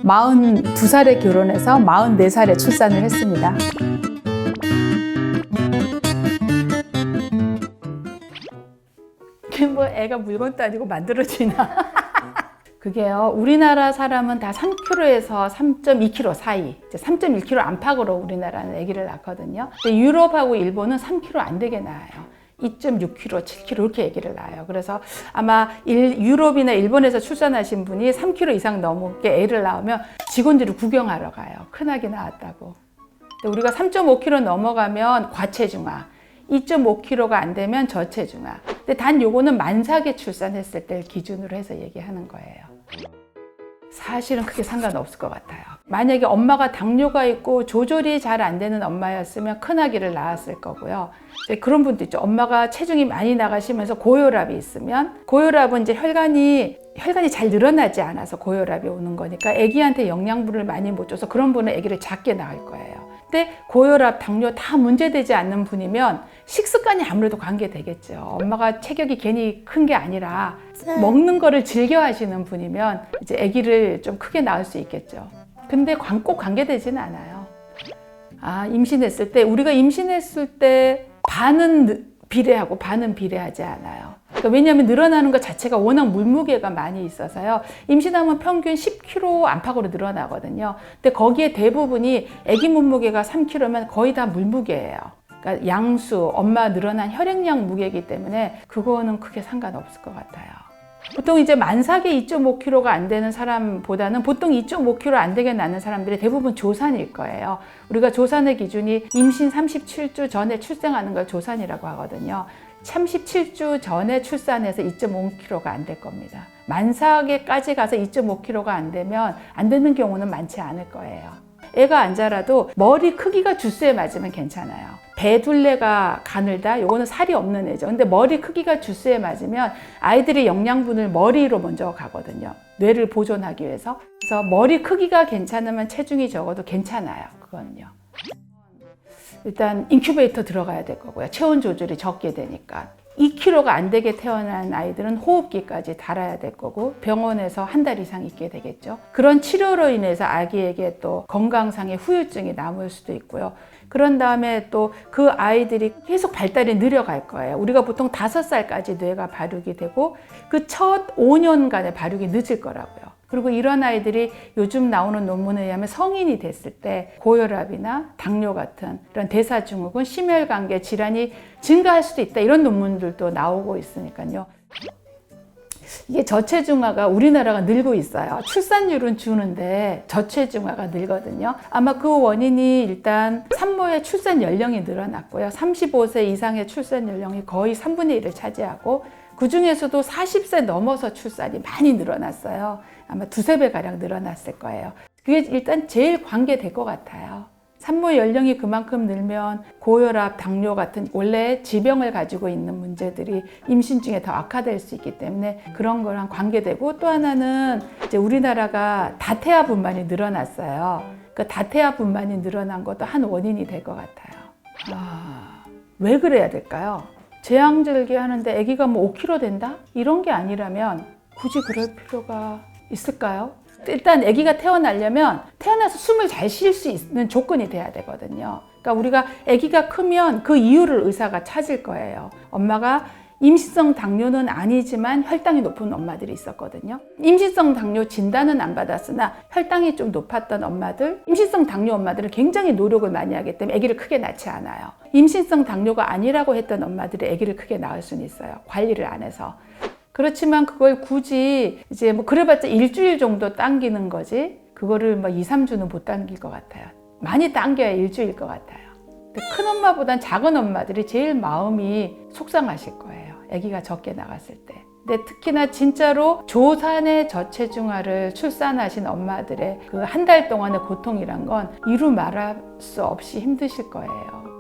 42살에 결혼해서 44살에 출산을 했습니다. 뭐 애가 물건도 아니고 만들어지나. 그게요, 우리나라 사람은 다 3kg에서 3.2kg 사이, 3.1kg 안팎으로 우리나라는 아기를 낳거든요. 근데 유럽하고 일본은 3kg 안 되게 낳아요. 2.6kg, 7kg 이렇게 아기를 낳아요. 그래서 아마 유럽이나 일본에서 출산하신 분이 3kg 이상 넘게 애를 낳으면 직원들이 구경하러 가요. 큰아기 낳았다고. 근데 우리가 3.5kg 넘어가면 과체중아, 2.5kg가 안 되면 저체중아. 근데 단 요거는 만삭에 출산했을 때를 기준으로 해서 얘기하는 거예요. 사실은 크게 상관없을 것 같아요. 만약에 엄마가 당뇨가 있고 조절이 잘 안 되는 엄마였으면 큰아기를 낳았을 거고요. 이제 그런 분도 있죠. 엄마가 체중이 많이 나가시면서 고혈압이 있으면, 고혈압은 이제 혈관이 잘 늘어나지 않아서 고혈압이 오는 거니까 아기한테 영양분을 많이 못 줘서 그런 분은 아기를 작게 낳을 거예요. 근데 고혈압, 당뇨 다 문제되지 않는 분이면 식습관이 아무래도 관계되겠죠. 엄마가 체격이 괜히 큰 게 아니라 먹는 거를 즐겨 하시는 분이면 이제 아기를 좀 크게 낳을 수 있겠죠. 근데 꼭 관계되지는 않아요. 임신했을 때, 우리가 임신했을 때 반은 비례하고 반은 비례하지 않아요. 그러니까 왜냐하면 늘어나는 것 자체가 워낙 물무게가 많이 있어서요. 임신하면 평균 10kg 안팎으로 늘어나거든요. 근데 거기에 대부분이 아기 몸무게가 3kg면 거의 다 물무게예요. 그러니까 양수, 엄마 늘어난 혈액량 무게이기 때문에 그거는 크게 상관없을 것 같아요. 보통 이제 만삭에 2.5kg가 안 되는 사람보다는 보통 2.5kg 안 되게 낳는 사람들이 대부분 조산일 거예요. 우리가 조산의 기준이 임신 37주 전에 출생하는 걸 조산이라고 하거든요. 37주 전에 출산해서 2.5kg가 안 될 겁니다. 만삭에까지 가서 2.5kg가 안 되면 안 되는 경우는 많지 않을 거예요. 애가 안 자라도 머리 크기가 주스에 맞으면 괜찮아요. 배둘레가 가늘다? 요거는 살이 없는 애죠. 근데 머리 크기가 주스에 맞으면 아이들이 영양분을 머리로 먼저 가거든요. 뇌를 보존하기 위해서. 그래서 머리 크기가 괜찮으면 체중이 적어도 괜찮아요. 그거는요. 일단 인큐베이터 들어가야 될 거고요. 체온 조절이 적게 되니까. 2kg가 안 되게 태어난 아이들은 호흡기까지 달아야 될 거고 병원에서 한 달 이상 있게 되겠죠. 그런 치료로 인해서 아기에게 또 건강상의 후유증이 남을 수도 있고요. 그런 다음에 또 그 아이들이 계속 발달이 느려갈 거예요. 우리가 보통 5살까지 뇌가 발육이 되고 그 첫 5년간의 발육이 늦을 거라고요. 그리고 이런 아이들이 요즘 나오는 논문에 의하면 성인이 됐을 때 고혈압이나 당뇨 같은 이런 대사증후군, 심혈관계 질환이 증가할 수도 있다. 이런 논문들도 나오고 있으니까요. 이게 저체중아가 우리나라가 늘고 있어요. 출산율은 주는데 저체중아가 늘거든요. 아마 그 원인이 일단 산모의 출산 연령이 늘어났고요. 35세 이상의 출산 연령이 거의 3분의 1을 차지하고 그 중에서도 40세 넘어서 출산이 많이 늘어났어요. 아마 2~3배 가량 늘어났을 거예요. 그게 일단 제일 관계될 것 같아요. 산모 연령이 그만큼 늘면 고혈압, 당뇨 같은 원래 지병을 가지고 있는 문제들이 임신 중에 더 악화될 수 있기 때문에 그런 거랑 관계되고, 또 하나는 이제 우리나라가 다태아 분만이 늘어났어요. 그 다태아 분만이 늘어난 것도 한 원인이 될 것 같아요. 왜 그래야 될까요? 제왕절개 하는데 아기가 뭐 5kg 된다? 이런 게 아니라면 굳이 그럴 필요가 있을까요? 일단 아기가 태어나려면 태어나서 숨을 잘 쉴 수 있는 조건이 돼야 되거든요. 그러니까 우리가 아기가 크면 그 이유를 의사가 찾을 거예요. 엄마가 임신성 당뇨는 아니지만 혈당이 높은 엄마들이 있었거든요. 임신성 당뇨 진단은 안 받았으나 혈당이 좀 높았던 엄마들, 임신성 당뇨 엄마들은 굉장히 노력을 많이 하기 때문에 아기를 크게 낳지 않아요. 임신성 당뇨가 아니라고 했던 엄마들이 아기를 크게 낳을 수는 있어요. 관리를 안 해서. 그렇지만 그걸 굳이 이제 뭐 그래봤자 일주일 정도 당기는 거지 그거를 뭐 2~3주는 못 당길 것 같아요. 많이 당겨야 일주일 것 같아요. 근데 큰 엄마보단 작은 엄마들이 제일 마음이 속상하실 거예요. 아기가 적게 나갔을 때. 근데 특히나 진짜로 조산의 저체중아를 출산하신 엄마들의 그 한 달 동안의 고통이란 건 이루 말할 수 없이 힘드실 거예요.